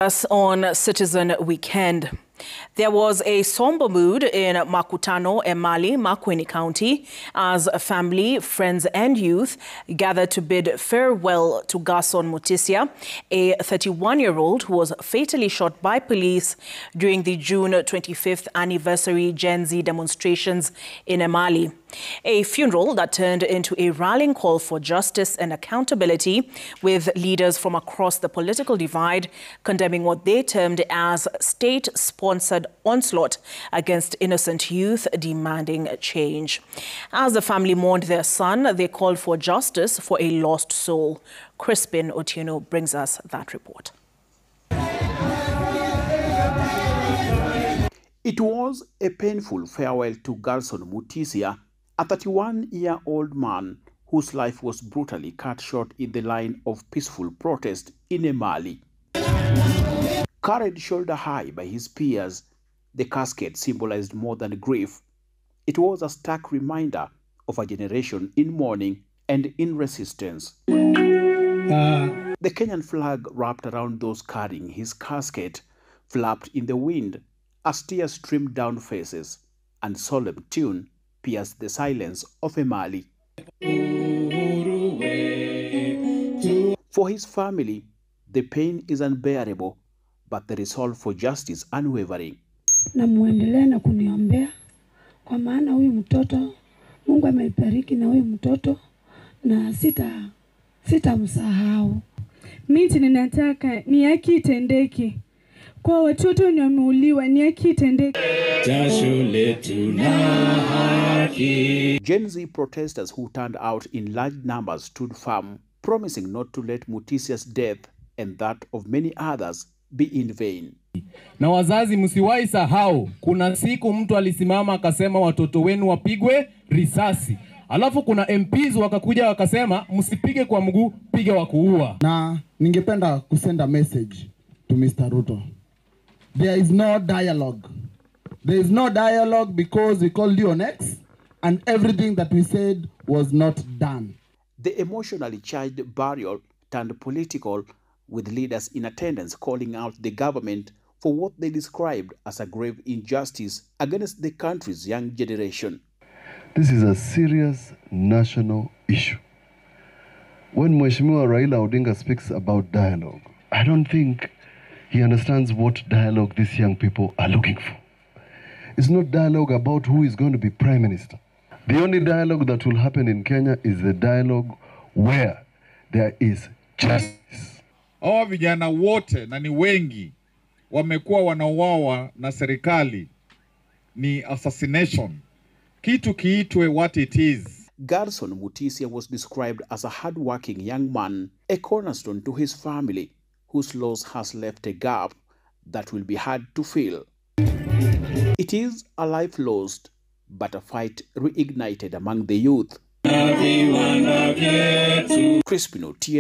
Us on Citizen Weekend. There was a somber mood in Makutano, Emali, Makueni County as a family, friends and youth gathered to bid farewell to Garson Mutisya, a 31-year-old who was fatally shot by police during the June 25th anniversary Gen Z demonstrations in Emali. A funeral that turned into a rallying call for justice and accountability, with leaders from across the political divide condemning what they termed as state-sponsored onslaught against innocent youth, demanding change. As the family mourned their son, they called for justice for a lost soul. Crispin Otieno brings us that report. It was a painful farewell to Garson Mutisya, a 31-year-old man whose life was brutally cut short in the line of peaceful protest in Emali. Carried shoulder high by his peers, the casket symbolized more than grief. It was a stark reminder of a generation in mourning and in resistance. The Kenyan flag wrapped around those carrying his casket flapped in the wind as tears streamed down faces, and solemn tune pierced the silence of Emali. For his family, the pain is unbearable, but the resolve for justice unwavering. Na muendelee na kuniombea kwa maana huyu mtoto Mungu ameibariki na huyu mtoto na sitamsahau. Mimi ninataka ni haki itendeke. Kwa watoto ni wameuliwa, ni haki itendeke. Gen Z protesters who turned out in large numbers stood firm, promising not to let Mutisya's death and that of many others be in vain. Na wazazi msiwahi sahau, kuna siku mtu alisimama akasema watoto wenu wapigwe risasi. Alafu kuna MPs wakakuja wakasema msipige kwa mguu, pige wa kuua. Na ningependa kusenda message to Mr. Ruto. There is no dialogue. There is no dialogue because we called you on X and everything that we said was not done. The emotionally charged burial turned political, with leaders in attendance calling out the government for what they described as a grave injustice against the country's young generation. This is a serious national issue. When Mheshimiwa Raila Odinga speaks about dialogue, I don't think he understands what dialogue these young people are looking for. It's not dialogue about who is going to be prime minister. The only dialogue that will happen in Kenya is the dialogue where there is justice. Hawa vijana wote na ni wengi wamekuwa wanauawa na serikali, ni assassination. Kitu kiitwe what it is. Garson Mutisya was described as a hard-working young man, a cornerstone to his family, whose loss has left a gap that will be hard to fill. It is a life lost, but a fight reignited among the youth. Crispin Otieno.